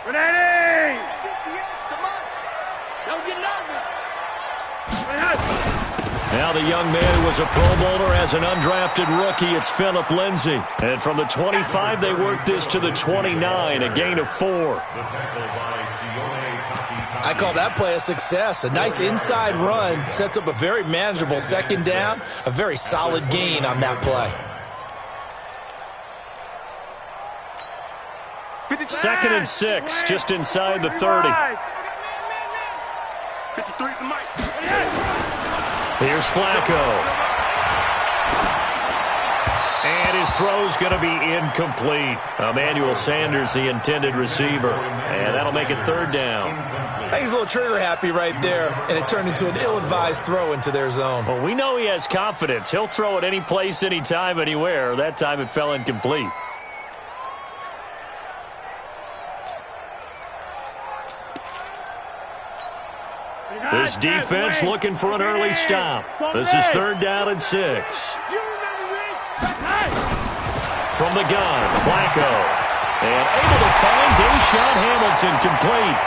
Ready! Don't get nervous. Now the young man who was a Pro Bowler as an undrafted rookie, it's Phillip Lindsay. And from the 25, they work this to the 29, a gain of 4. I call that play a success. A nice inside run sets up a very manageable second down, a very solid gain on that play. 2nd and 6, just inside the 30. 53 at the mic. Here's Flacco. And his throw's going to be incomplete. Emmanuel Sanders, the intended receiver. And that'll make it 3rd down. I think he's a little trigger happy right there, and it turned into an ill-advised throw into their zone. Well, we know he has confidence. He'll throw it any place, anytime, anywhere. That time it fell incomplete. This defense looking for an early stop. This is 3rd down and 6. From the gun, Flacco. And able to find Deshaun Hamilton complete.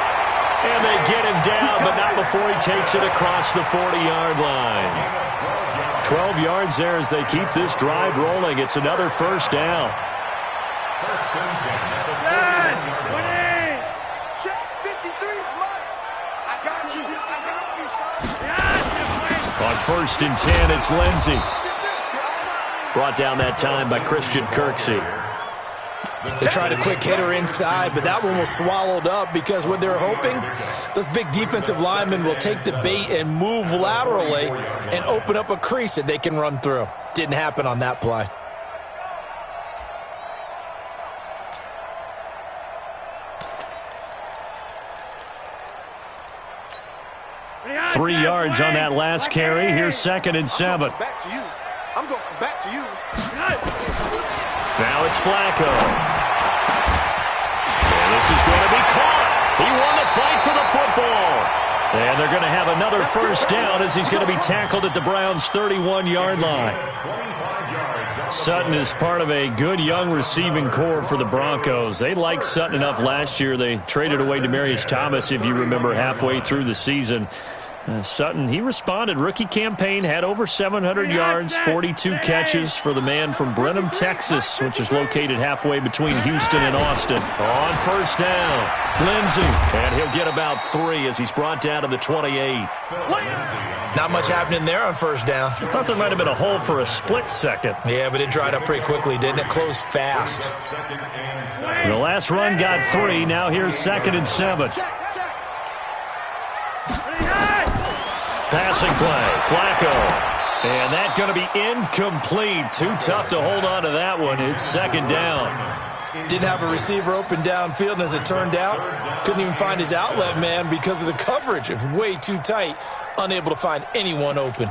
And they get him down, but not before he takes it across the 40-yard line. 12 yards there as they keep this drive rolling. It's another 1st down. On 1st and 10, it's Lindsay. Brought down that time by Christian Kirksey. They tried a quick hitter inside, but that one was swallowed up because what they're hoping, those big defensive linemen will take the bait and move laterally and open up a crease that they can run through. Didn't happen on that play. Three yards on that last carry. Here's 2nd and 7. I'm going back to you. Now it's Flacco. And this is going to be caught. He won the fight for the football. And they're going to have another 1st down as he's going to be tackled at the Browns' 31-yard line. Sutton is part of a good young receiving core for the Broncos. They liked Sutton enough last year. They traded away Demaryius Thomas, if you remember, halfway through the season. Sutton, he responded. Rookie campaign, had over 700 yards, 42 catches for the man from Brenham, Texas, which is located halfway between Houston and Austin. On 1st down, Lindsay. And he'll get about 3 as he's brought down to the 28. Not much happening there on 1st down. I thought there might have been a hole for a split second. Yeah, but it dried up pretty quickly, didn't it? Closed fast. The last run got 3. Now here's 2nd and 7. Passing play, Flacco. And that's going to be incomplete. Too tough to hold on to that one. It's 2nd down. Didn't have a receiver open downfield, and as it turned out, couldn't even find his outlet man because of the coverage. It was way too tight, unable to find anyone open.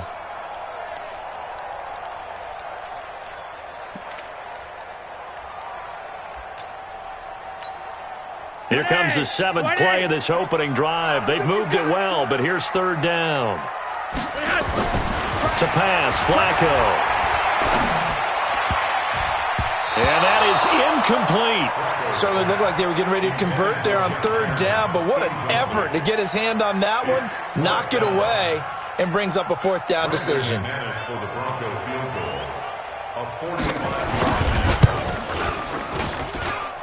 Here comes the 7th play of this opening drive. They've moved it well, but here's 3rd down. To pass, Flacco. And that is incomplete. Certainly looked like they were getting ready to convert there on 3rd down, but what an effort to get his hand on that one, knock it away, and brings up a 4th down decision.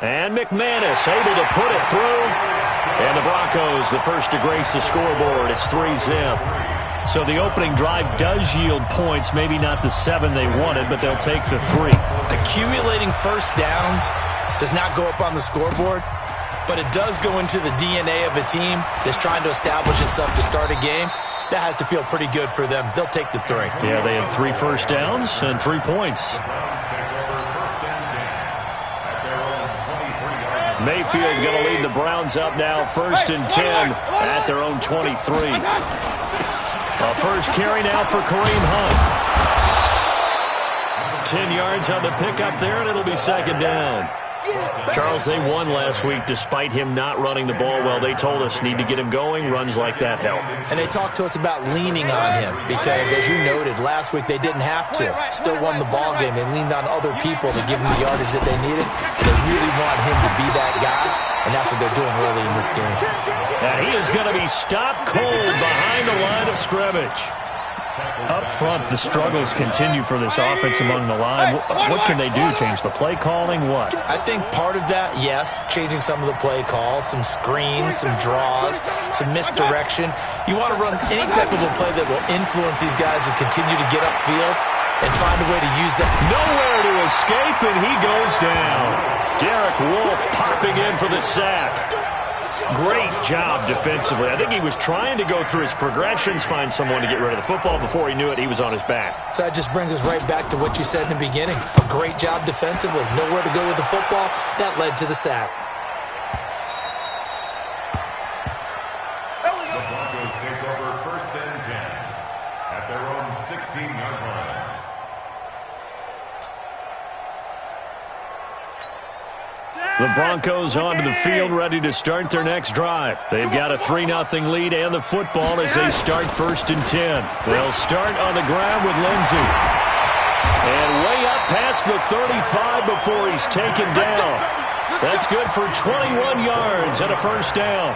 And McManus able to put it through. And the Broncos, the first to grace the scoreboard. It's 3-zip. So the opening drive does yield points. Maybe not the 7 they wanted, but they'll take the 3. Accumulating 1st downs does not go up on the scoreboard, but it does go into the DNA of a team that's trying to establish itself to start a game. That has to feel pretty good for them. They'll take the 3. Yeah, they had 3 first downs and 3 points. Mayfield going to lead the Browns up now, 1st and 10 at their own 23. A first carry now for Kareem Hunt. 10 yards on the pickup there, and it'll be 2nd down. Charles, they won last week despite him not running the ball well. They told us need to get him going. Runs like that help. And they talked to us about leaning on him because, as you noted, last week they didn't have to. Still won the ball game. They leaned on other people to give him the yardage that they needed. They really want him to be that guy, and that's what they're doing early in this game. And he is going to be stopped cold behind the line of scrimmage. Up front, the struggles continue for this offense among the line. What can they do? Change the play calling? What? I think part of that, yes, changing some of the play calls, some screens, some draws, some misdirection. You want to run any type of a play that will influence these guys to continue to get upfield and find a way to use that. Nowhere to escape, and he goes down. Derek Wolfe popping in for the sack. Great job defensively. I think he was trying to go through his progressions, find someone to get rid of the football. Before he knew it, he was on his back. So that just brings us right back to what you said in the beginning. A great job defensively. Nowhere to go with the football. That led to the sack. The Broncos take over 1st and 10 at their own 16-yard line. The Broncos onto the field, ready to start their next drive. They've got a 3-0 lead and the football as they start 1st and 10. They'll start on the ground with Lindsey. And way up past the 35 before he's taken down. That's good for 21 yards and a 1st down.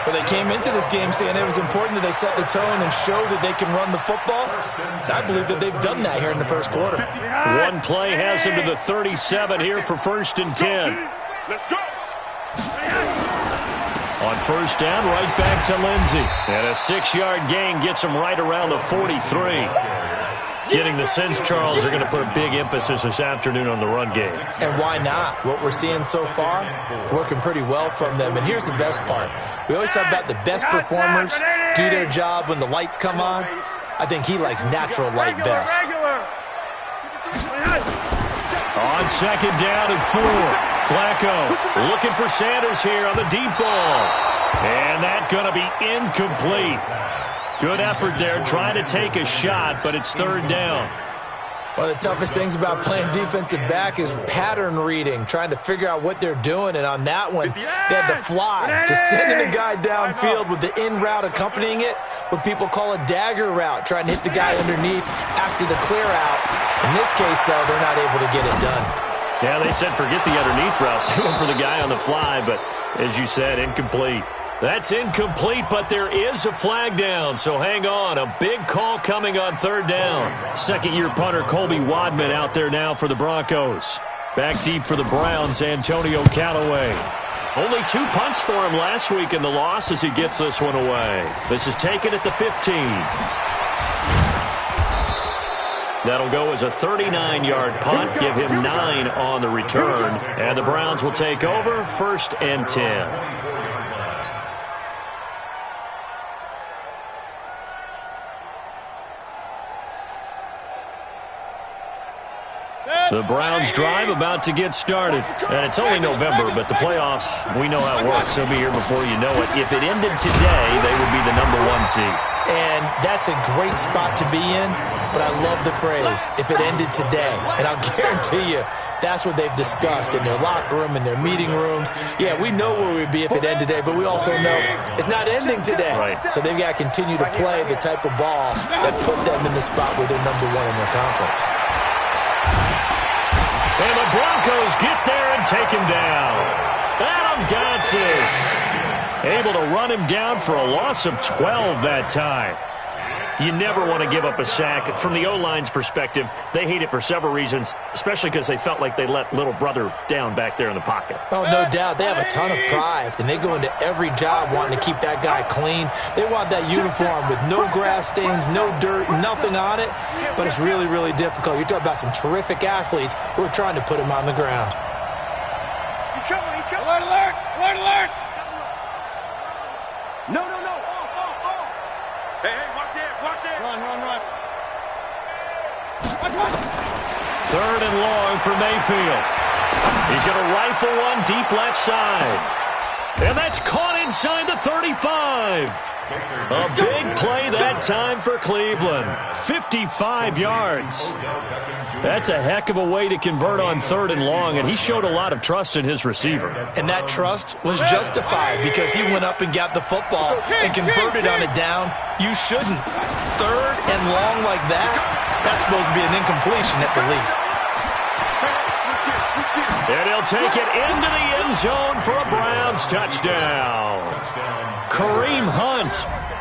Well, they came into this game saying it was important that they set the tone and show that they can run the football. And I believe that they've done that here in the first quarter. One play has him to the 37 here for 1st and 10. Let's go. On 1st down, right back to Lindsey. And a 6-yard gain gets him right around the 43. Getting the sense, Charles, they're going to put a big emphasis this afternoon on the run game. And why not? What we're seeing so far, it's working pretty well from them. And here's the best part. We always talk about the best performers do their job when the lights come on. I think he likes natural light best. On 2nd down and 4. Flacco looking for Sanders here on the deep ball. And that's going to be incomplete. Good effort there, trying to take a shot, but it's 3rd down. One of the toughest things about playing defensive back is pattern reading, trying to figure out what they're doing. And on that one, they had to fly, just sending a guy downfield with the in route accompanying it, what people call a dagger route, trying to hit the guy underneath after the clear out. In this case, though, they're not able to get it done. Yeah, they said forget the underneath route. They went for the guy on the fly, but as you said, incomplete. That's incomplete, but there is a flag down, so hang on. A big call coming on 3rd down. 2nd-year punter Colby Wadman out there now for the Broncos. Back deep for the Browns, Antonio Callaway. Only 2 punts for him last week in the loss as he gets this one away. This is taken at the 15. That'll go as a 39-yard punt, give him 9 on the return. And the Browns will take over 1st and 10. The Browns drive about to get started. And it's only November, but the playoffs, we know how it works. They'll be here before you know it. If it ended today, they would be the #1 seed. And that's a great spot to be in, but I love the phrase, if it ended today. And I'll guarantee you, that's what they've discussed in their locker room, in their meeting rooms. Yeah, we know where we'd be if it ended today, but we also know it's not ending today. Right. So they've got to continue to play the type of ball that put them in the spot where they're #1 in their conference. And the Broncos get there and take him down. Adam Gotsis able to run him down for a loss of 12 that time. You never want to give up a sack. From the O-line's perspective, they hate it for several reasons, especially because they felt like they let little brother down back there in the pocket. Oh, no doubt. They have a ton of pride, and they go into every job wanting to keep that guy clean. They want that uniform with no grass stains, no dirt, nothing on it, but it's really, really difficult. You're talking about some terrific athletes who are trying to put him on the ground. He's coming, he's coming. Alert, alert, alert, alert. No, no, no. Off. Hey, watch it, watch it. Run. Watch. 3rd and long for Mayfield. He's going to rifle one deep left side. And that's caught inside the 35. A big play that time for Cleveland. 55 yards. That's a heck of a way to convert on 3rd and long, and he showed a lot of trust in his receiver. And that trust was justified because he went up and got the football and converted on a down. You shouldn't. 3rd and long like that, that's supposed to be an incompletion at the least. And he'll take it into the end zone for a Browns touchdown. Kareem Hunt,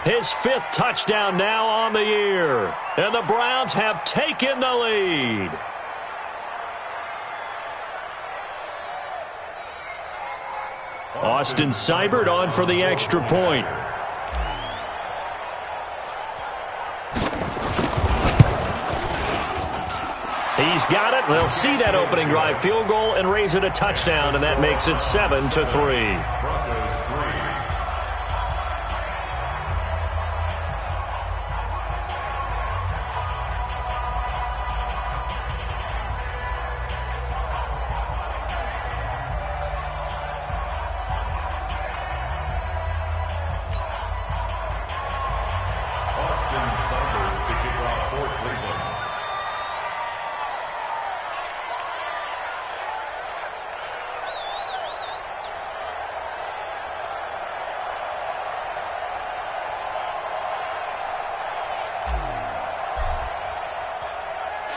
his 5th touchdown now on the year. And the Browns have taken the lead. Austin Seibert on for the extra point. He's got it. They'll see that opening drive field goal and raise it a touchdown, and that makes it 7-3.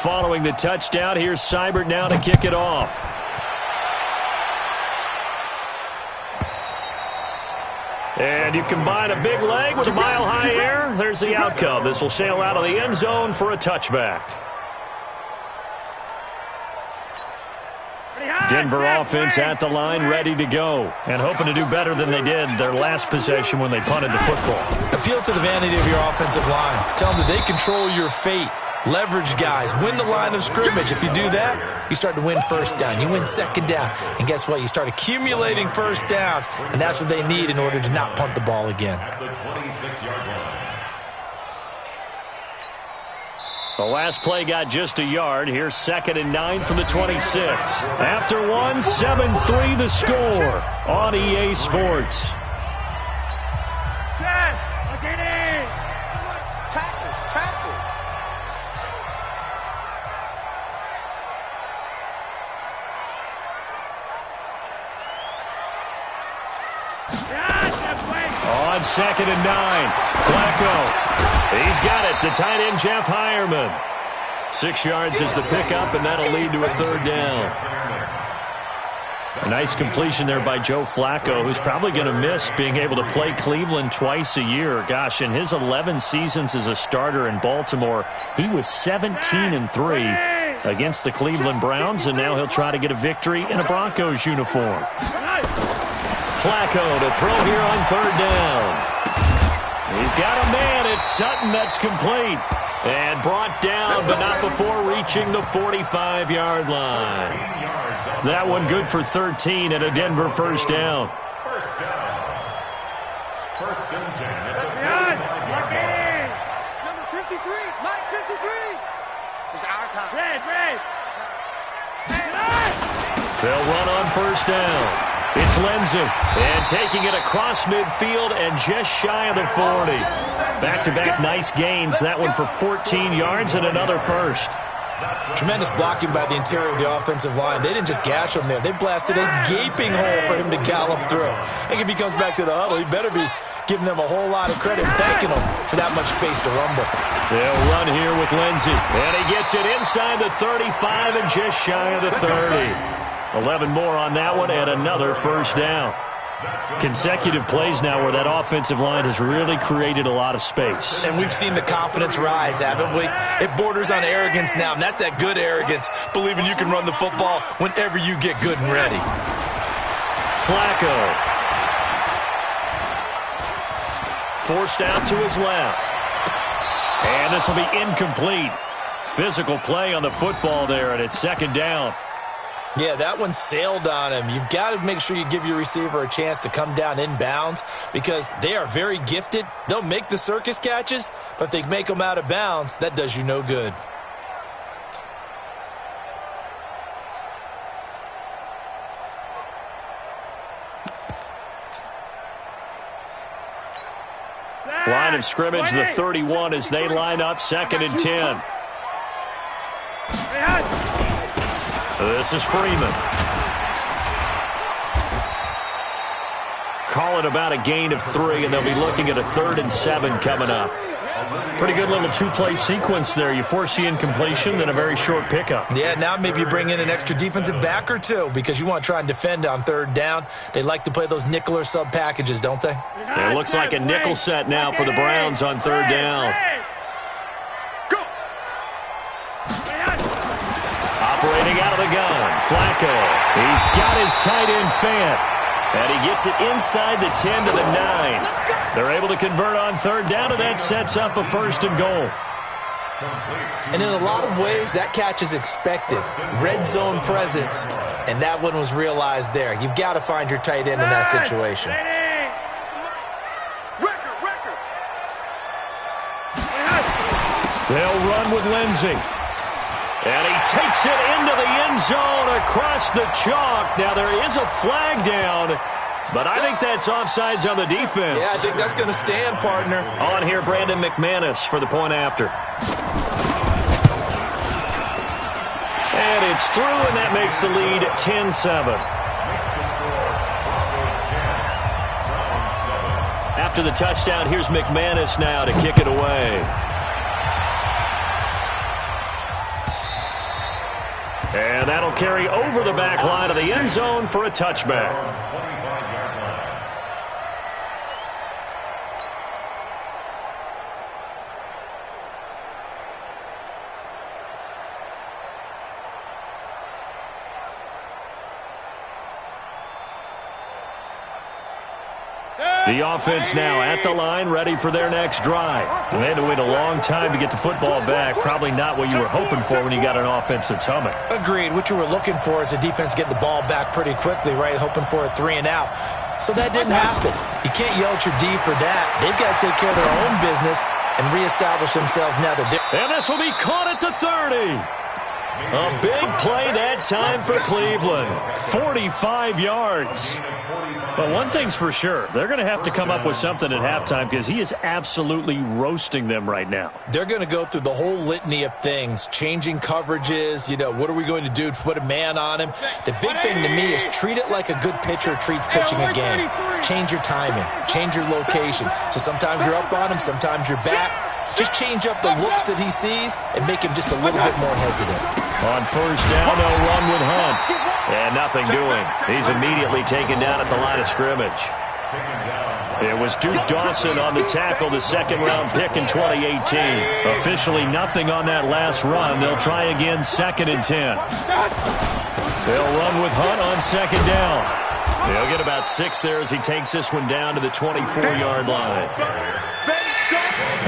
Following the touchdown, here's Seibert now to kick it off. And you combine a big leg with a mile-high air, there's the outcome. This will sail out of the end zone for a touchback. Denver offense at the line, ready to go, and hoping to do better than they did their last possession when they punted the football. Appeal to the vanity of your offensive line. Tell them that they control your fate. Leverage guys. Win the line of scrimmage. If you do that, you start to win 1st down. You win 2nd down. And guess what? You start accumulating 1st downs, and that's what they need in order to not punt the ball again. At the 26-yard line. The last play got just a yard. Here's 2nd and 9 from the 26. After one, 7-3 the score on EA Sports. On 2nd and 9, Flacco. He's got it. The tight end, Jeff Heuerman. 6 yards is the pickup, and that'll lead to a 3rd down. A nice completion there by Joe Flacco, who's probably going to miss being able to play Cleveland twice a year. Gosh, in his 11 seasons as a starter in Baltimore, he was 17-3 against the Cleveland Browns, and now he'll try to get a victory in a Broncos uniform. Flacco to throw here on 3rd down. He's got a man. It's Sutton that's complete. And brought down, but not before reaching the 45-yard line. That one good for 13 and a Denver 1st down. 1st down. 1st and 10 at the 45-yard line. Number 53, Mike 53. It's our time. They'll run on 1st down. It's Lenzy, and taking it across midfield and just shy of the 40. Back-to-back nice gains. That one for 14 yards and another 1st. Tremendous blocking by the interior of the offensive line. They didn't just gash him there. They blasted a gaping hole for him to gallop through. I think if he comes back to the huddle, he better be giving them a whole lot of credit, thanking them for that much space to rumble. They'll run here with Lenzy, and he gets it inside the 35 and just shy of the 30. 11 more on that one and another 1st down. Consecutive plays now where that offensive line has really created a lot of space. And we've seen the confidence rise, haven't we? It borders on arrogance now, and that's that good arrogance, believing you can run the football whenever you get good and ready. Flacco. Forced out to his left. And this will be incomplete. Physical play on the football there, and it's 2nd down. Yeah, that one sailed on him. You've got to make sure you give your receiver a chance to come down inbounds because they are very gifted. They'll make the circus catches, but if they make them out of bounds, that does you no good. line of scrimmage, the 31, as they line up 2nd and 10. This is Freeman. Call it about a gain of 3, and they'll be looking at a 3rd and 7 coming up. Pretty good little two-play sequence there. You foresee incompletion, then a very short pickup. Yeah, now maybe you bring in an extra defensive back or two because you want to try and defend on 3rd down. They like to play those nickel or sub packages, don't they? It looks like a nickel set now for the Browns on 3rd down. Operating out of the gun, Flacco. He's got his tight end Fant. And he gets it inside the 10 to the 9. They're able to convert on 3rd down, and that sets up a 1st and goal. And in a lot of ways, that catch is expected. Red zone presence, and that one was realized there. You've got to find your tight end in that situation. They'll run with Lindsey. And he takes it into the end zone across the chalk. Now, there is a flag down, but I think that's offsides on the defense. Yeah, I think that's going to stand, partner. On here, Brandon McManus for the point after. And it's through, and that makes the lead 10-7. After the touchdown, here's McManus now to kick it away. And that'll carry over the back line of the end zone for a touchback. The offense now at the line, ready for their next drive. And they had to wait a long time to get the football back. Probably not what you were hoping for when you got an offense that's humming. Agreed. What you were looking for is the defense getting the ball back pretty quickly, right? Hoping for a 3 and out. So that didn't happen. You can't yell at your D for that. They've got to take care of their own business and reestablish themselves now that they're... And this will be caught at the 30. A big play that time for Cleveland. 45 yards. But one thing's for sure, they're going to have to come up with something at halftime because he is absolutely roasting them right now. They're going to go through the whole litany of things, changing coverages, what are we going to do to put a man on him? The big thing to me is treat it like a good pitcher treats pitching a game. Change your timing, change your location. So sometimes you're up on him, sometimes you're back. Just change up the looks that he sees and make him just a little bit more hesitant. On 1st down, they'll run with Hunt. And nothing doing. He's immediately taken down at the line of scrimmage. It was Duke Dawson on the tackle, the 2nd-round pick in 2018. Officially nothing on that last run. They'll try again, 2nd and 10. They'll run with Hunt on 2nd down. They'll get about 6 there as he takes this one down to the 24-yard line.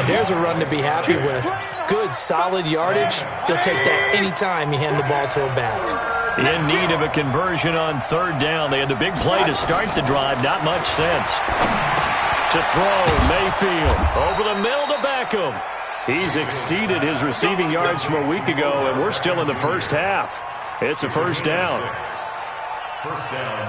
And there's a run to be happy with. Good, solid yardage. He'll take that anytime you hand the ball to a back. In need of a conversion on 3rd down. They had the big play to start the drive. Not much sense. To throw, Mayfield. Over the middle to Beckham. He's exceeded his receiving yards from a week ago, and we're still in the first half. It's a 1st down.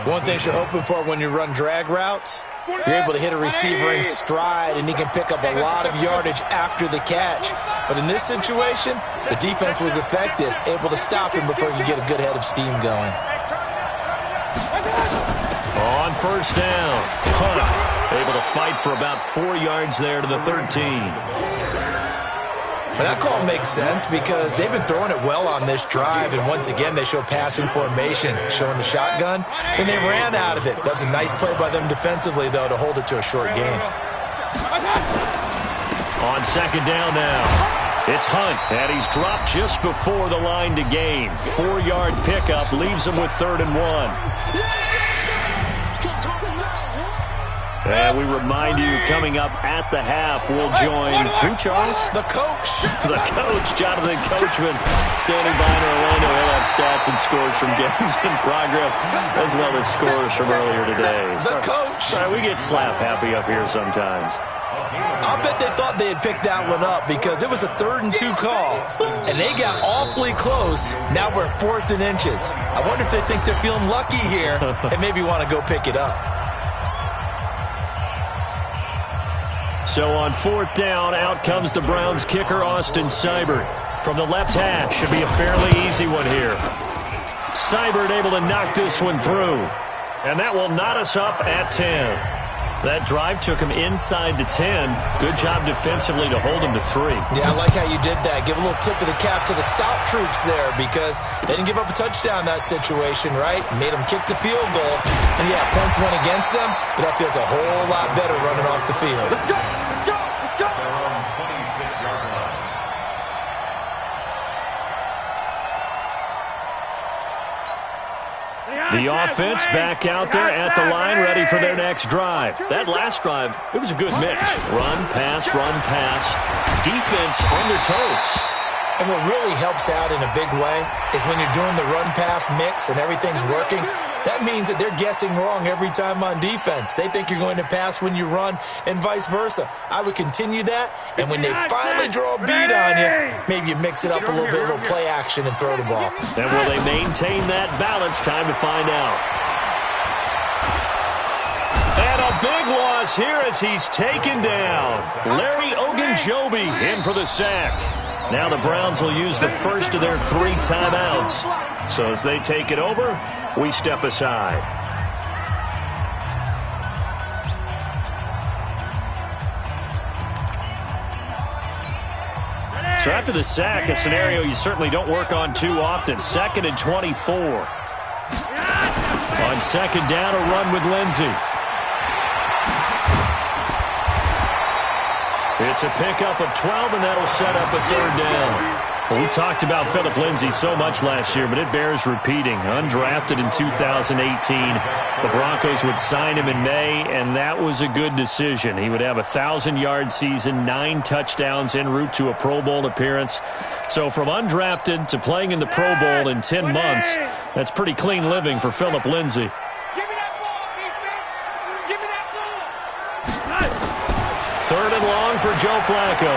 One thing you're hoping for when you run drag routes, you're able to hit a receiver in stride, and he can pick up a lot of yardage after the catch. But in this situation, the defense was effective, able to stop him before you get a good head of steam going. On 1st down, Hunt able to fight for about 4 yards there to the 13. But that call makes sense because they've been throwing it well on this drive, and once again they show passing formation, showing the shotgun, and they ran out of it. That was a nice play by them defensively, though, to hold it to a short gain. On 2nd down now, it's Hunt, and he's dropped just before the line to gain. 4-yard pickup leaves him with 3rd and 1. And we remind you, coming up at the half, we'll join who, Charles? The coach. The coach, Jonathan Coachman, standing by in Orlando. He'll have stats and scores from games in progress, as well as scores from earlier today. The coach. Sorry, we get slap happy up here sometimes. I'll bet they thought they had picked that one up because it was a 3rd and 2 call, and they got awfully close. Now we're at 4th and inches. I wonder if they think they're feeling lucky here and maybe want to go pick it up. So on 4th down, out comes the Browns kicker, Austin Seibert. From the left hash, should be a fairly easy one here. Seibert able to knock this one through. And that will knot us up at 10. That drive took him inside the 10. Good job defensively to hold him to 3. Yeah, I like how you did that. Give a little tip of the cap to the stop troops there because they didn't give up a touchdown in that situation, right? Made them kick the field goal. And, yeah, points went against them, but that feels a whole lot better running off the field. Let's go! Their own 26-yard line. The offense back out there at the line, ready for their next drive. That last drive, it was a good mix. Run, pass, defense on their toes. And what really helps out in a big way is when you're doing the run-pass mix and everything's working, that means that they're guessing wrong every time on defense. They think you're going to pass when you run and vice versa. I would continue that, and when they finally draw a beat on you, maybe you mix it up a little bit, a little play action, and throw the ball. And will they maintain that balance? Time to find out. And a big loss here as he's taken down. Larry Ogunjobi in for the sack. Now the Browns will use the first of their 3 timeouts. So as they take it over, we step aside. So after the sack, a scenario you certainly don't work on too often. 2nd and 24. On 2nd down, a run with Lindsey. It's a pickup of 12, and that'll set up a 3rd down. Well, we talked about Phillip Lindsay so much last year, but it bears repeating. Undrafted in 2018, the Broncos would sign him in May, and that was a good decision. He would have a 1,000-yard season, 9 touchdowns en route to a Pro Bowl appearance. So from undrafted to playing in the Pro Bowl in 10 months, that's pretty clean living for Phillip Lindsay. Give me that ball, defense! Give me that ball! 3rd and long for Joe Flacco.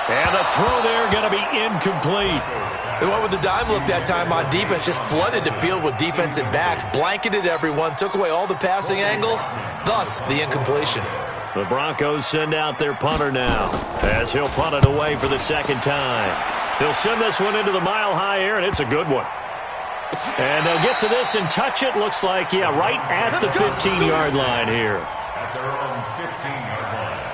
And the throw there going to be incomplete. They went with the dime look that time on defense, just flooded the field with defensive backs, blanketed everyone, took away all the passing angles, thus the incompletion. The Broncos send out their punter now as he'll punt it away for the 2nd time. He'll send this one into the mile-high air, and it's a good one. And they'll get to this and touch it. Looks like, yeah, right at the 15-yard line here. At their own 15-yard line.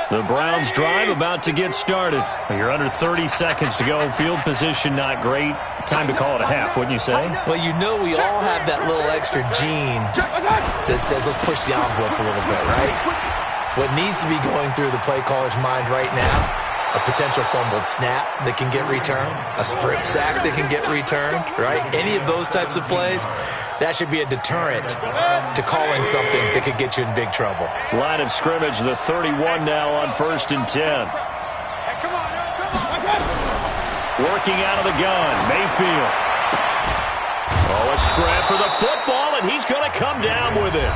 The Browns drive about to get started. You're under 30 seconds to go. Field position not great. Time to call it a half, wouldn't you say? Well, you know we all have that little extra gene that says let's push the envelope a little bit, right? What needs to be going through the play caller's mind right now, a potential fumbled snap that can get returned, a strip sack that can get returned, right? Any of those types of plays, that should be a deterrent to calling something that could get you in big trouble. Line of scrimmage, the 31 now on 1st and 10. Working out of the gun, Mayfield. Oh, a scrap for the football, and he's going to come down with it.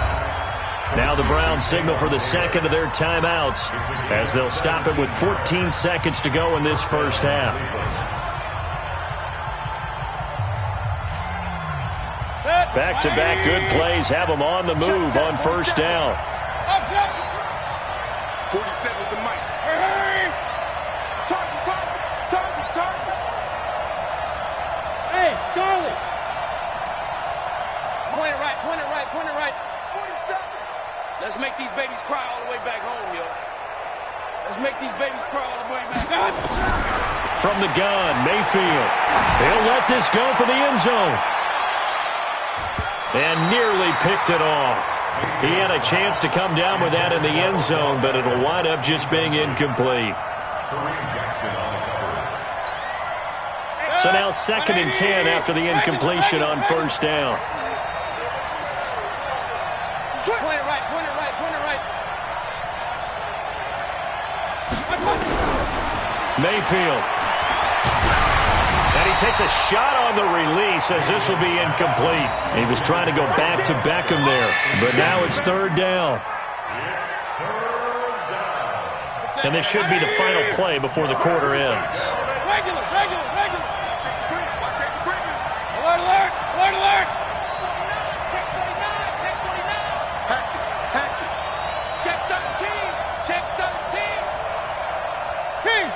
Now the Browns signal for the 2nd of their timeouts as they'll stop it with 14 seconds to go in this first half. Back-to-back good plays have them on the move on 1st down. 47's the mic. Target. Hey, Charlie. Point it right. 47. Let's make these babies cry all the way back home, yo. Let's make these babies cry all the way back. From the gun, Mayfield. He'll let this go for the end zone. And nearly picked it off. He had a chance to come down with that in the end zone, but it'll wind up just being incomplete. So now 2nd and 10 after the incompletion on 1st down. Point it right. Mayfield. And he takes a shot on the release as this will be incomplete. He was trying to go back to Beckham there, but now it's 3rd down. And this should be the final play before the quarter ends. Regular.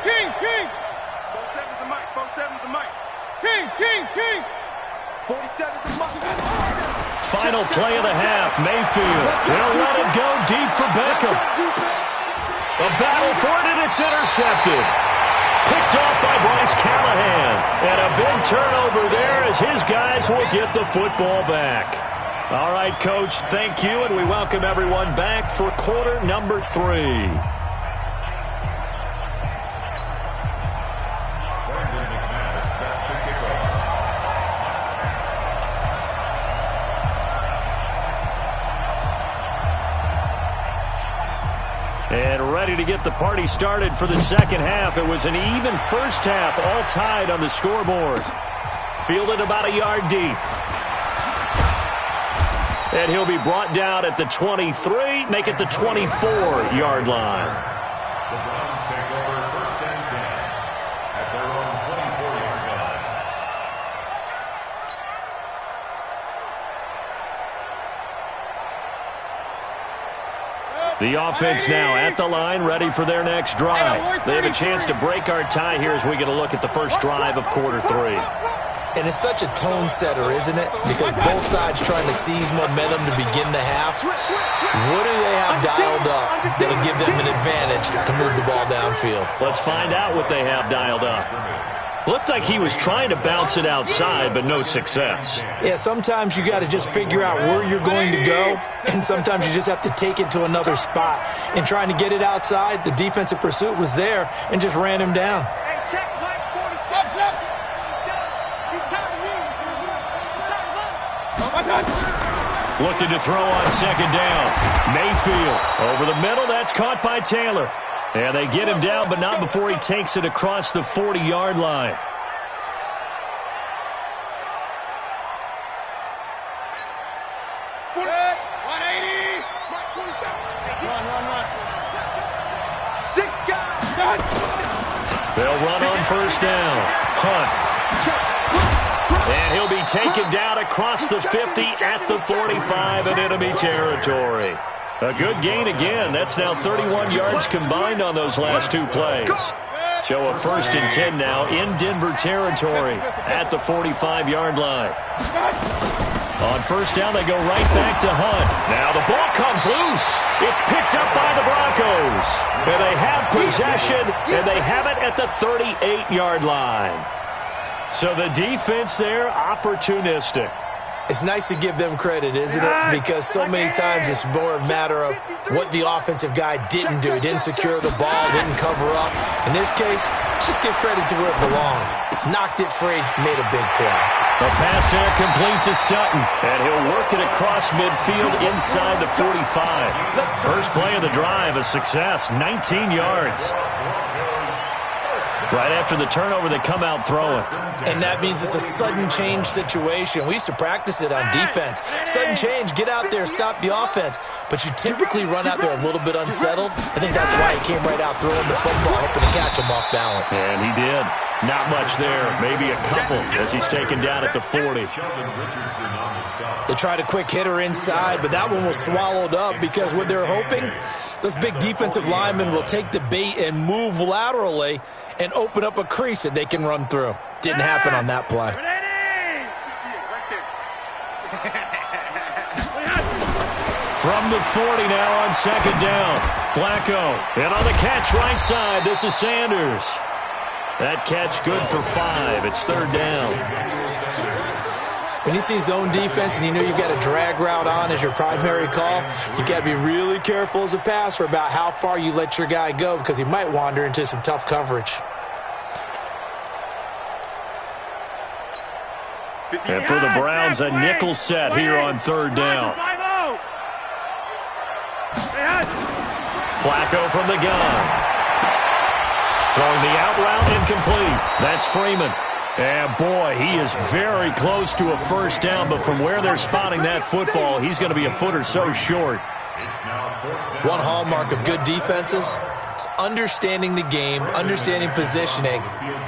King. 47's the mic. 47's the mic. King. 47's the mic. Final play of the half. Mayfield will let it go deep for Beckham. A battle for it, and it's intercepted. Picked off by Bryce Callahan. And a big turnover there as his guys will get the football back. All right, Coach, thank you, and we welcome everyone back for quarter number 3. And ready to get the party started for the second half. It was an even first half, all tied on the scoreboard. Fielded about a yard deep. And he'll be brought down at the 23, make it the 24-yard line. The Browns take over first and 10 at their own 24-yard line. The offense now at the line, ready for their next drive. They have a chance to break our tie here as we get a look at the first drive of quarter 3. And it's such a tone setter, isn't it? Because both sides trying to seize momentum to begin the half. What do they have dialed up that'll give them an advantage to move the ball downfield? Let's find out what they have dialed up. Looked like he was trying to bounce it outside, but no success. Yeah, sometimes you got to just figure out where you're going to go, and sometimes you just have to take it to another spot. And trying to get it outside, the defensive pursuit was there and just ran him down. Hey, check Mike 47. He's time to leave. He's time to run. Looking to throw on second down. Mayfield over the middle. That's caught by Taylor. And they get him down, but not before he takes it across the 40-yard line. Set. 180. Mike 47. Run. Sick guy. They'll run on first down. Hunt. And he'll be taken down across the 50 at the 45 in enemy territory. A good gain again. That's now 31 yards combined on those last 2 plays. So a first and 10 now in Denver territory at the 45-yard line. On first down, they go right back to Hunt. Now the ball comes loose. It's picked up by the Broncos. And they have possession, and they have it at the 38-yard line. So the defense there, opportunistic. It's nice to give them credit, isn't it? Because so many times it's more a matter of what the offensive guy didn't do. He didn't secure the ball, didn't cover up. In this case, let's just give credit to where it belongs. Knocked it free, made a big play. The pass there complete to Sutton, and he'll work it across midfield inside the 45. First play of the drive, a success, 19 yards. Right after the turnover, they come out throwing. And that means it's a sudden change situation. We used to practice it on defense. Sudden change, get out there, stop the offense. But you typically run out there a little bit unsettled. I think that's why he came right out throwing the football, hoping to catch him off balance. And he did. Not much there, maybe a couple as he's taken down at the 40. They tried a quick hitter inside, but that one was swallowed up because what they're hoping, those big defensive linemen will take the bait and move laterally and open up a crease that they can run through. Didn't happen on that play. From the 40 now on second down. Flacco. And on the catch right side, this is Sanders. That catch good for 5. It's third down. When you see zone defense and you know you've got a drag route on as your primary call, you've got to be really careful as a passer about how far you let your guy go because he might wander into some tough coverage. And for the Browns, a nickel set here on third down. Flacco from the gun. Throwing the out route incomplete. That's Freeman. And boy, he is very close to a first down, but from where they're spotting that football, he's going to be a foot or so short. One hallmark of good defenses is understanding the game, understanding positioning,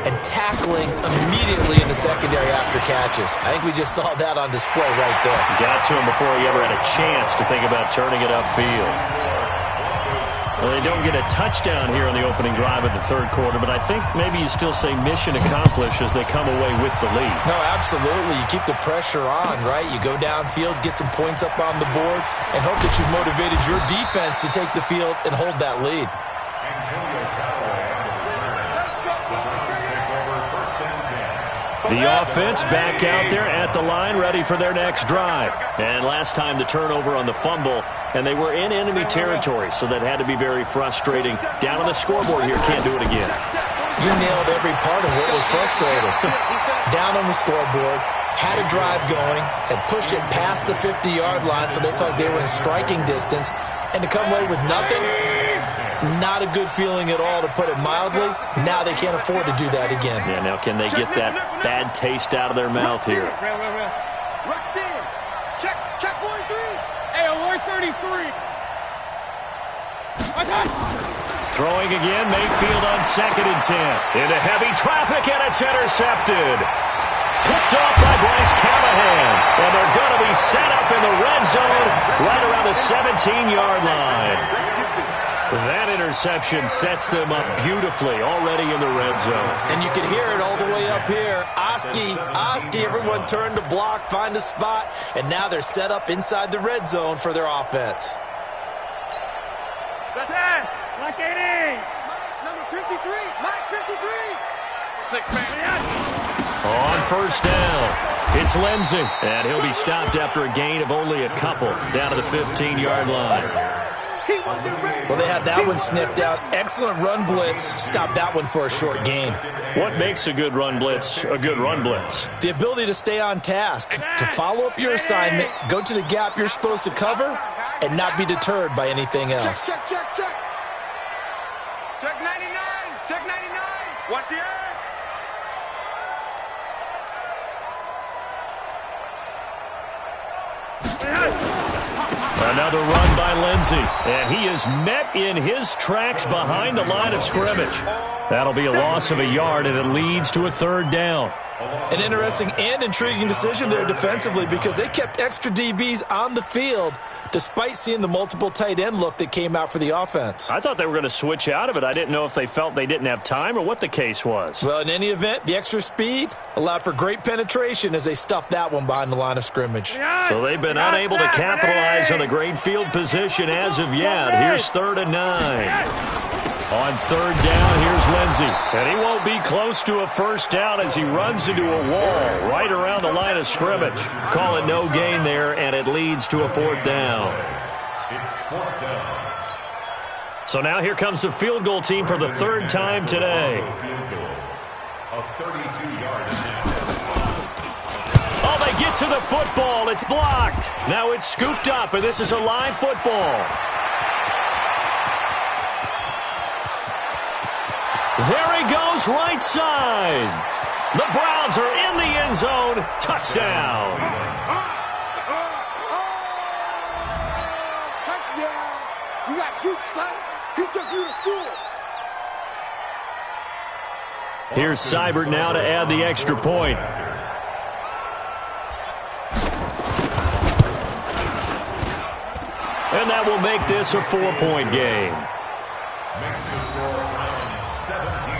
and tackling immediately in the secondary after catches. I think we just saw that on display right there. Got to him before he ever had a chance to think about turning it upfield. Well, they don't get a touchdown here in the opening drive of the third quarter, but I think maybe you still say mission accomplished as they come away with the lead. No, absolutely. You keep the pressure on, right? You go downfield, get some points up on the board, and hope that you've motivated your defense to take the field and hold that lead. The offense back out there at the line, ready for their next drive. And last time the turnover on the fumble, and they were in enemy territory, so that had to be very frustrating. Down on the scoreboard here, can't do it again. You nailed every part of what was frustrating. Down on the scoreboard, had a drive going, and pushed it past the 50-yard line so they felt they were in striking distance, and to come away with nothing, not a good feeling at all, to put it mildly. Now they can't afford to do that again. Yeah, now can they get that bad taste out of their mouth here? Roxanne, check 43. Hey, alert 33. Throwing again, Mayfield on 2nd and 10. Into heavy traffic, and it's intercepted. Picked off by Bryce Callahan. And they're going to be set up in the red zone right around the 17-yard line. That interception sets them up beautifully already in the red zone. And you can hear it all the way up here. Oski, everyone turned to block, find a spot, and now they're set up inside the red zone for their offense. That's it. Lock it in. Number 53. Mike 53. 6-man. On first down, it's Lindsey. And he'll be stopped after a gain of only a couple down to the 15-yard line. Well, they had that one sniffed out. Excellent run blitz. Stopped that one for a short gain. What makes a good run blitz a good run blitz? The ability to stay on task, to follow up your assignment, go to the gap you're supposed to cover, and not be deterred by anything else. Check 99. Check 99. Watch the end. Another run by Lindsey, and he is met in his tracks behind the line of scrimmage. That'll be a loss of a yard, and it leads to a third down. An interesting and intriguing decision there defensively, because they kept extra DBs on the field despite seeing the multiple tight end look that came out for the offense. I thought they were going to switch out of it. I didn't know if they felt they didn't have time or what the case was. Well, in any event, the extra speed allowed for great penetration as they stuffed that one behind the line of scrimmage. So they've been unable to capitalize on the great field position as of yet. Here's 3rd and 9. On 3rd down, here's Lindsey. And he won't be close to a first down as he runs into a wall right around the line of scrimmage. Call it no gain there, and it leads to a 4th down. It's 4th down. So now here comes the field goal team for the 3rd time today. Field goal. A 32-yard attempt. Oh, they get to the football. It's blocked. Now it's scooped up, and this is a live football. There he goes, right side. The Browns are in the end zone. Touchdown. Touchdown. You got juice, son. He took you to school. Here's Seibert now to add the extra point. And that will make this a 4-point game. Makes the score Browns 17.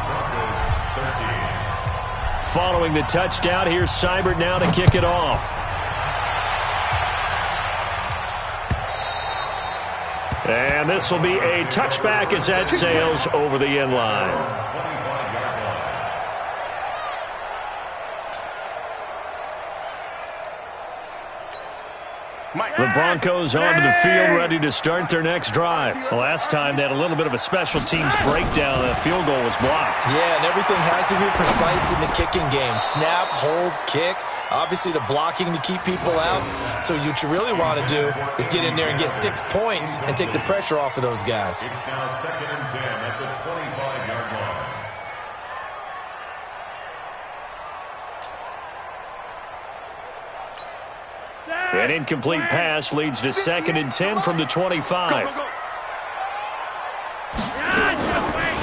Broncos 13. Following the touchdown, here's Seibert now to kick it off. And this will be a touchback as that sails over the end line. 25-yard line. The Broncos onto the field, ready to start their next drive. Last time, they had a little bit of a special teams breakdown. The field goal was blocked. Yeah, and everything has to be precise in the kicking game. Snap, hold, kick. Obviously, the blocking to keep people out. So what you really want to do is get in there and get 6 points and take the pressure off of those guys. It's now 2nd and 10 at the 25-yard line. An incomplete pass leads to 2nd and 10 from the 25.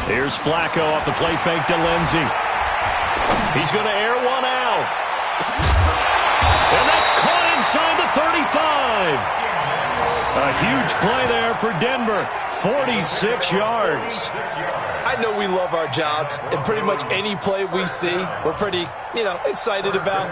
Here's Flacco off the play fake to Lindsey. He's going to air one out. And that's caught inside the 35. A huge play there for Denver. 46 yards. I know we love our jobs, and pretty much any play we see, we're pretty, excited about.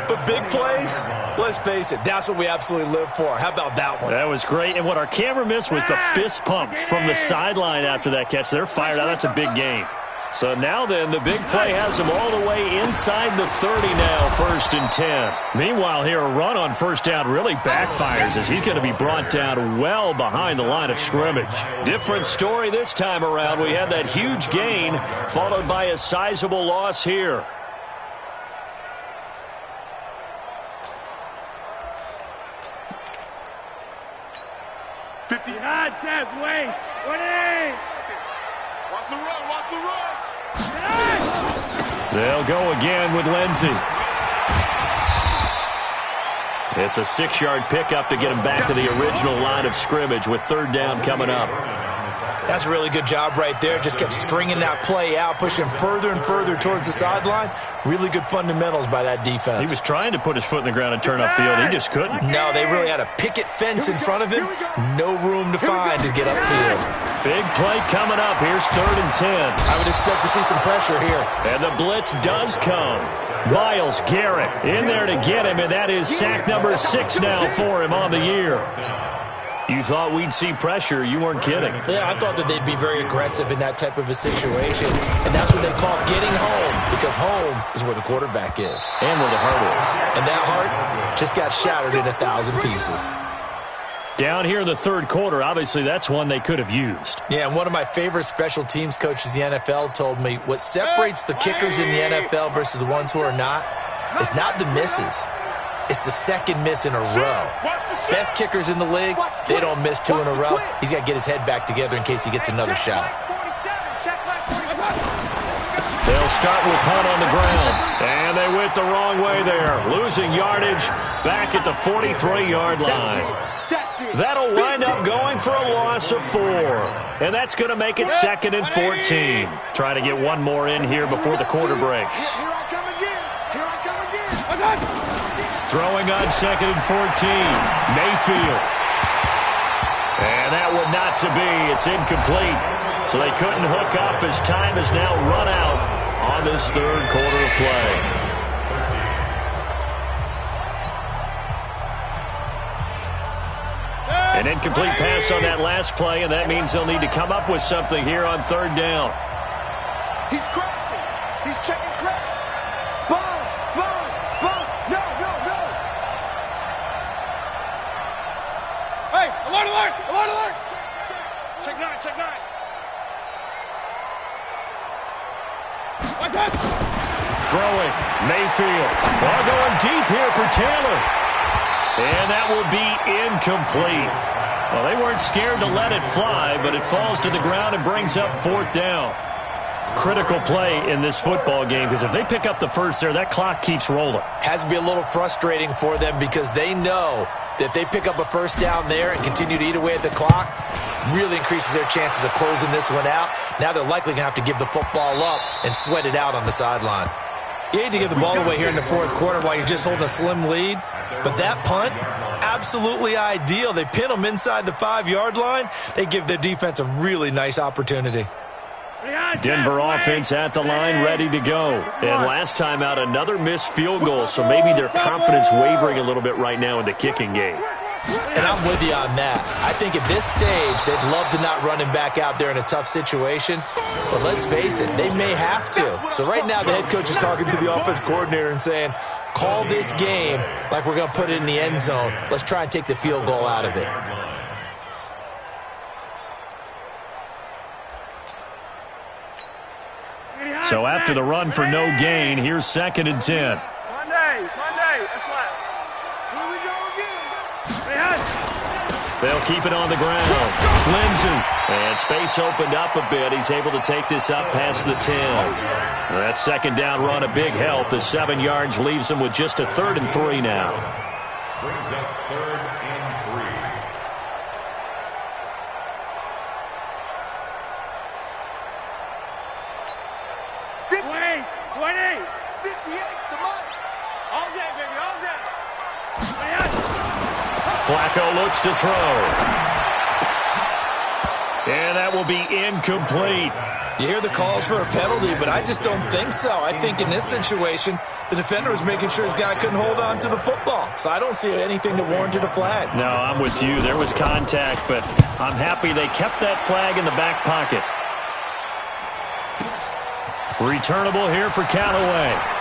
But big plays, let's face it, that's what we absolutely live for. How about that one? That was great, and what our camera missed was the fist pump from the sideline after that catch. They're fired out. That's a big game. So now then, the big play has them all the way inside the 30 now, 1st and 10. Meanwhile here, a run on first down really backfires as he's going to be brought down well behind the line of scrimmage. Different story this time around. We had that huge gain followed by a sizable loss here. Wait. 20. Watch the run. Watch the run. They'll go again with Lindsey. It's a 6-yard pickup to get him back to the original line of scrimmage with 3rd down coming up. That's a really good job right there. Just kept stringing that play out, pushing further and further towards the sideline. Really good fundamentals by that defense. He was trying to put his foot in the ground and turn upfield. He just couldn't. No, they really had a picket fence in front of him. No room to find to get upfield. Big play coming up. Here's 3rd and 10. I would expect to see some pressure here. And the blitz does come. Myles Garrett in there to get him, and that is sack number 6 now for him on the year. You thought we'd see pressure. You weren't kidding. Yeah, I thought that they'd be very aggressive in that type of a situation. And that's what they call getting home, because home is where the quarterback is. And where the heart is. And that heart just got shattered in 1,000 pieces. Down here in the 3rd quarter, obviously that's one they could have used. Yeah, and one of my favorite special teams coaches in the NFL told me what separates the kickers in the NFL versus the ones who are not is not the misses. It's the second miss in a row. Best kickers in the league, they don't miss 2 in a row. He's got to get his head back together in case he gets another shot. They'll start with Hunt on the ground. And they went the wrong way there. Losing yardage back at the 43-yard line. That'll wind up going for a loss of 4. And that's going to make it 2nd and 14. Trying to get one more in here before the quarter breaks. Throwing on 2nd and 14. Mayfield. And that one not to be. It's incomplete. So they couldn't hook up as time is now run out on this 3rd quarter of play. An incomplete pass on that last play, and that means they'll need to come up with something here on 3rd down. He's crossing. He's checking crack. Sponge. No. Hey, alert. Check 9. What's that? Throwing. Mayfield. Ball going deep here for Taylor. And that will be incomplete. Well, they weren't scared to let it fly, but it falls to the ground and brings up 4th down. Critical play in this football game, because if they pick up the first there, that clock keeps rolling. Has to be a little frustrating for them because they know that if they pick up a 1st down there and continue to eat away at the clock, really increases their chances of closing this one out. Now they're likely going to have to give the football up and sweat it out on the sideline. You hate to give the ball away here in the 4th quarter while you're just holding a slim lead, but that punt, absolutely ideal. They pin them inside the 5-yard line. They give their defense a really nice opportunity. Denver offense at the line, ready to go. And last time out, another missed field goal, so maybe their confidence wavering a little bit right now in the kicking game. And I'm with you on that. I think at this stage, they'd love to not run him back out there in a tough situation. But let's face it, they may have to. So right now, the head coach is talking to the offense coordinator and saying, call this game like we're going to put it in the end zone. Let's try and take the field goal out of it. So after the run for no gain, here's 2nd and 10. Monday. That's right. Here we go again. They'll keep it on the ground. Lindsey. And space opened up a bit. He's able to take this up past the 10. That 2nd down run, a big help. The 7 yards leaves them with just a 3rd and 3 now. Brings up 3rd and 3. Flacco looks to throw. And that will be incomplete. You hear the calls for a penalty, but I just don't think so. I think in this situation, the defender was making sure his guy couldn't hold on to the football. So I don't see anything to warrant a flag. No, I'm with you. There was contact, but I'm happy they kept that flag in the back pocket. Returnable here for Callaway.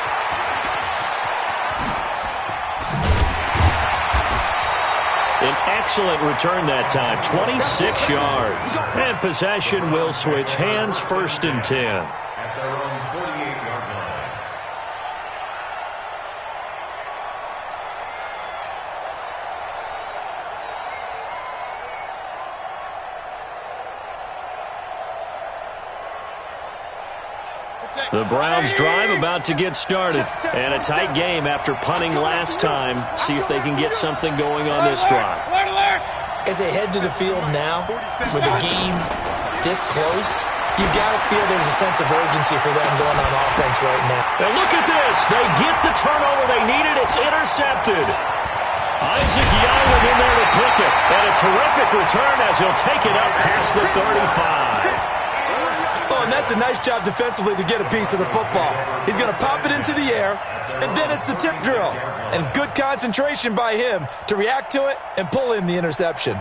An excellent return that time, 26 yards. And possession will switch hands, 1st and 10. At their own 48-yard line. The Browns drive about to get started. And a tight game after punting last time. See if they can get something going on this drive. As they head to the field now, with the game this close, you've got to feel there's a sense of urgency for them going on offense right now. And look at this. They get the turnover they needed. It's intercepted. Isaac Yilan in there to pick it. And a terrific return as he'll take it up past the 35. Oh, and that's a nice job defensively to get a piece of the football. He's going to pop it into the air, and then it's the tip drill. And good concentration by him to react to it and pull in the interception.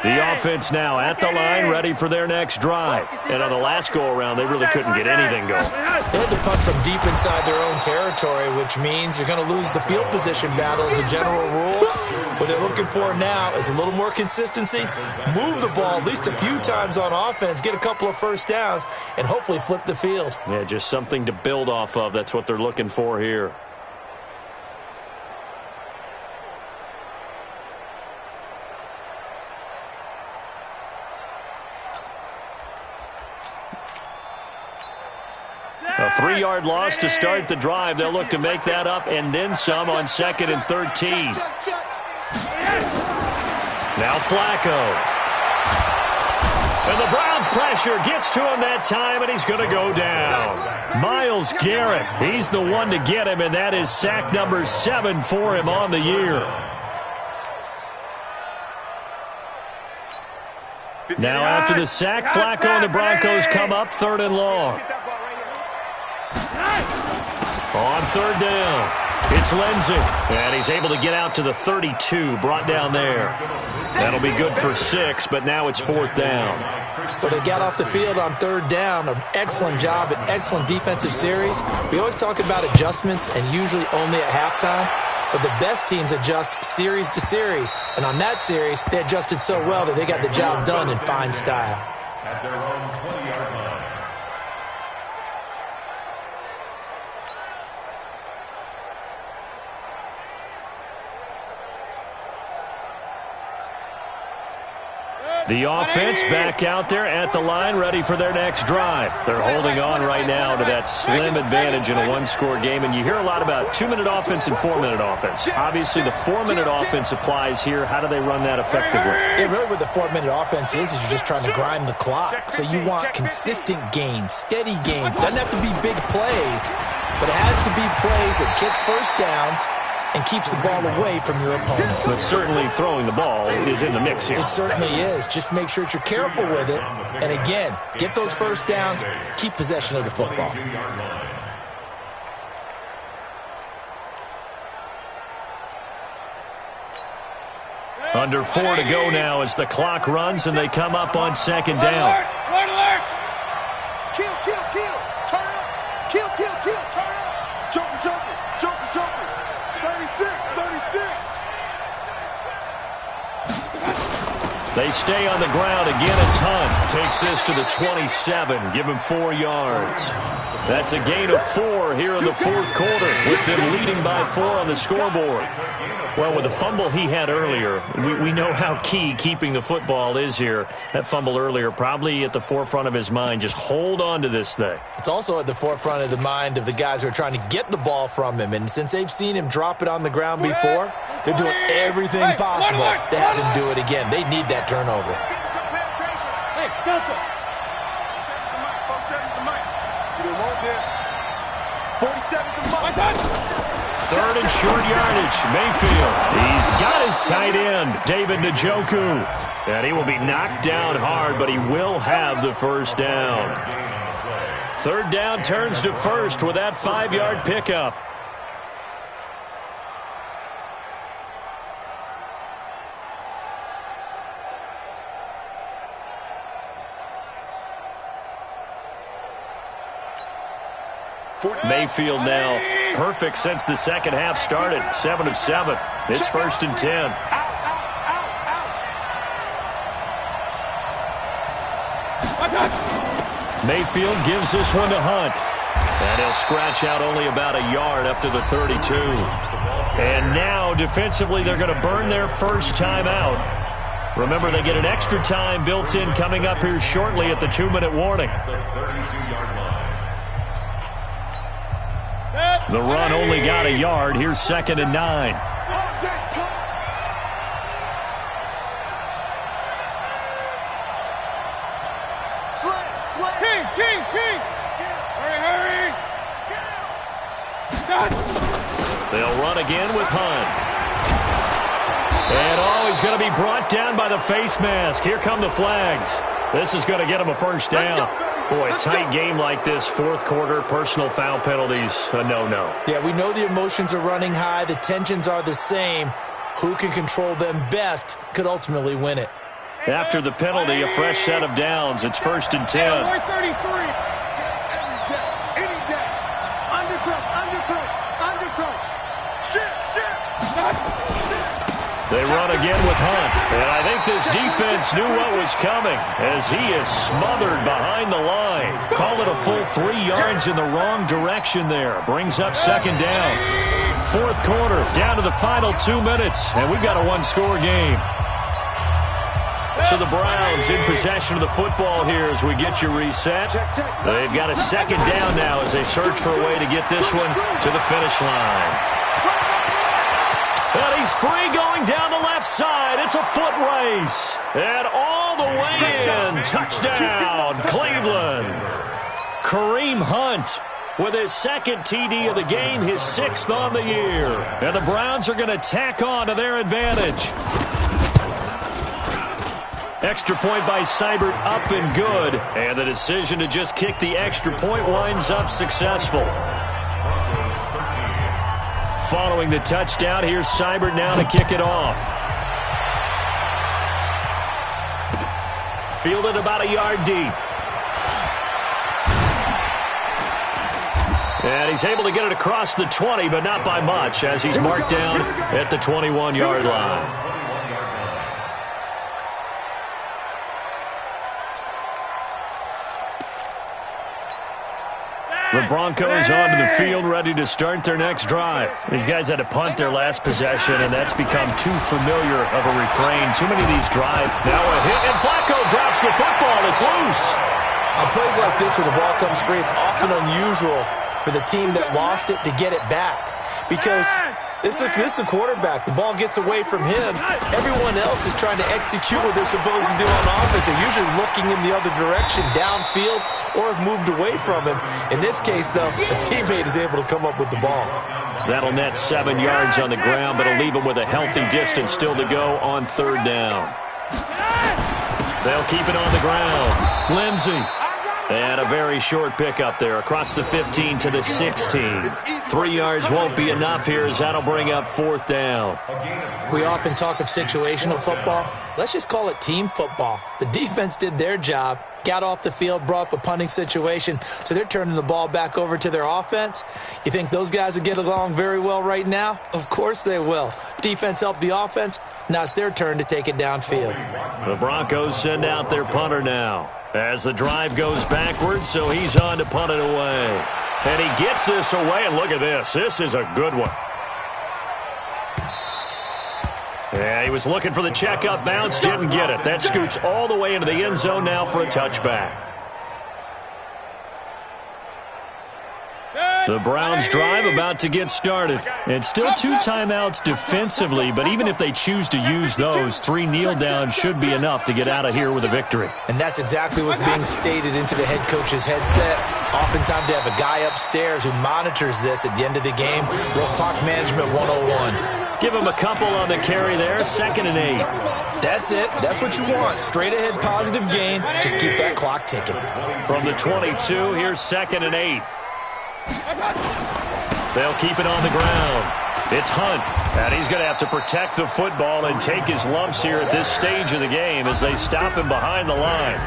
The offense now at the line, ready for their next drive. And on the last go-around, they really couldn't get anything going. They had to punt from deep inside their own territory, which means you're going to lose the field position battle as a general rule. What they're looking for now is a little more consistency, move the ball at least a few times on offense, get a couple of first downs, and hopefully flip the field. Yeah, just something to build off of. That's what they're looking for here. A 3-yard loss to start the drive. They'll look to make that up and then some on 2nd and 13. Now Flacco. And the Browns pressure gets to him that time, and he's going to go down. Myles Garrett, he's the one to get him, and that is sack number 7 for him on the year. Now after the sack, Flacco and the Broncos come up 3rd and long. On 3rd down, it's Lindsey, and he's able to get out to the 32, brought down there. That'll be good for 6, but now it's 4th down. But they got off the field on 3rd down. An excellent job, an excellent defensive series. We always talk about adjustments, and usually only at halftime. But the best teams adjust series to series. And on that series, they adjusted so well that they got the job done in fine style. At their own 20-yard line. The offense back out there at the line, ready for their next drive. They're holding on right now to that slim advantage in a one-score game, and you hear a lot about 2-minute offense and 4-minute offense. Obviously, the 4-minute offense applies here. How do they run that effectively? Yeah, really what the 4-minute offense is you're just trying to grind the clock. So you want consistent gains, steady gains. Doesn't have to be big plays, but it has to be plays that gets first downs and keeps the ball away from your opponent. But certainly throwing the ball is in the mix here. It certainly is. Just make sure that you're careful with it. And again, get those first downs, keep possession of the football. Under 4 to go now as the clock runs and they come up on 2nd down. Kill, kill, kill. Turn up. Kill, kill, kill. Turn up. Jumper, jumper. Jumper, jumper. 36, 36. They stay on the ground. Again, it's Hunt. Takes this to the 27. Give him 4 yards. That's a gain of 4 here in the 4th quarter, with them leading by 4 on the scoreboard. Well, with the fumble he had earlier, we know how key keeping the football is here. That fumble earlier probably at the forefront of his mind. Just hold on to this thing. It's also at the forefront of the mind of the guys who are trying to get the ball from him. And since they've seen him drop it on the ground before, they're doing everything possible to have him do it again. They need that turnover. Hey, Delta. 47's the mic. You don't want this. 47's the mic. third and short yardage. Mayfield, he's got his tight end, David Njoku. And he will be knocked down hard, but he will have the first down. Third down turns to first with that 5-yard pickup. Mayfield now perfect since the second half started. 7 of 7. It's 1st and 10. Mayfield gives this one to Hunt. And he'll scratch out only about a yard up to the 32. And now defensively they're going to burn their first time out. Remember, they get an extra time built in coming up here shortly at the 2-minute warning. The run only got a yard. Here's 2nd and 9. King! Hurry! They'll run again with Hunt. And he's going to be brought down by the face mask. Here come the flags. This is going to get him a first down. Boy, a tight game like this, fourth quarter, personal foul penalties, a no-no. Yeah, we know the emotions are running high. The tensions are the same. Who can control them best could ultimately win it. After the penalty, a fresh set of downs. It's 1st and 10. Every day. Any day. Undercut. Shit. They run again with Hunt. And I think this defense knew what was coming as he is smothered behind the line. Call it a full 3 yards in the wrong direction there. Brings up 2nd down. Fourth quarter, down to the final 2 minutes. And we've got a one-score game. So the Browns in possession of the football here as we get you reset. They've got a 2nd down now as they search for a way to get this one to the finish line. And he's free going down the left side. It's a foot race. And all the way in. Touchdown, Cleveland. Kareem Hunt with his 2nd TD of the game, his 6th on the year. And the Browns are going to tack on to their advantage. Extra point by Seibert up and good. And the decision to just kick the extra point winds up successful. Following the touchdown, here's Seibert now to kick it off. Fielded about a yard deep. And he's able to get it across the 20, but not by much, as he's marked down at the 21-yard line. The Broncos onto the field, ready to start their next drive. These guys had to punt their last possession, and that's become too familiar of a refrain. Too many of these drive. Now a hit, and Flacco drops the football. It's loose. On plays like this where the ball comes free, it's often unusual for the team that lost it to get it back. Because this is the quarterback. The ball gets away from him. Everyone else is trying to execute what they're supposed to do on offense. They're usually looking in the other direction, downfield, or have moved away from him. In this case, though, a teammate is able to come up with the ball. That'll net 7 yards on the ground, but it'll leave him with a healthy distance still to go on 3rd down. They'll keep it on the ground. Lindsey. And a very short pickup there across the 15 to the 16. 3 yards won't be enough here as that'll bring up 4th down. We often talk of situational football. Let's just call it team football. The defense did their job, got off the field, brought up a punting situation, so they're turning the ball back over to their offense. You think those guys will get along very well right now? Of course they will. Defense helped the offense. Now it's their turn to take it downfield. The Broncos send out their punter now as the drive goes backwards, so he's on to punt it away. And he gets this away, and look at this. This is a good one. Yeah, he was looking for the checkup bounce, didn't get it. That scoots all the way into the end zone now for a touchback. The Browns drive about to get started. It's still 2 timeouts defensively, but even if they choose to use those, 3 kneel downs should be enough to get out of here with a victory. And that's exactly what's being stated into the head coach's headset. Oftentimes they have a guy upstairs who monitors this at the end of the game. Little clock management 101. Give him a couple on the carry there, 2nd and 8. That's it. That's what you want. Straight ahead positive gain. Just keep that clock ticking. From the 22, here's 2nd and 8. They'll keep it on the ground. It's Hunt, and he's going to have to protect the football and take his lumps here at this stage of the game as they stop him behind the line.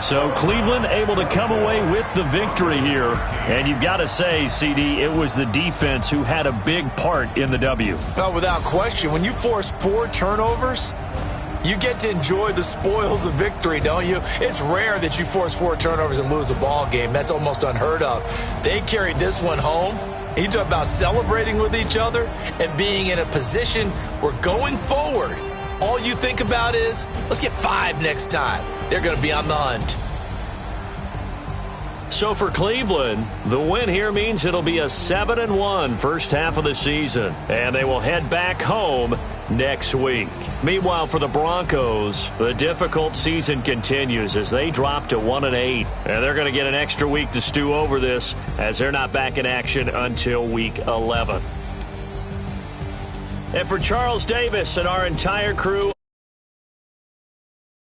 So Cleveland able to come away with the victory here. And you've got to say, CD, it was the defense who had a big part in the W. Oh, without question. When you force 4 turnovers, you get to enjoy the spoils of victory, don't you? It's rare that you force 4 turnovers and lose a ball game. That's almost unheard of. They carried this one home. You talk about celebrating with each other and being in a position where going forward, all you think about is, let's get 5 next time. They're going to be on the hunt. So for Cleveland, the win here means it'll be a 7-1 first half of the season, and they will head back home next week. Meanwhile, for the Broncos, the difficult season continues as they drop to 1-8, and they're going to get an extra week to stew over this as they're not back in action until week 11. And for Charles Davis and our entire crew,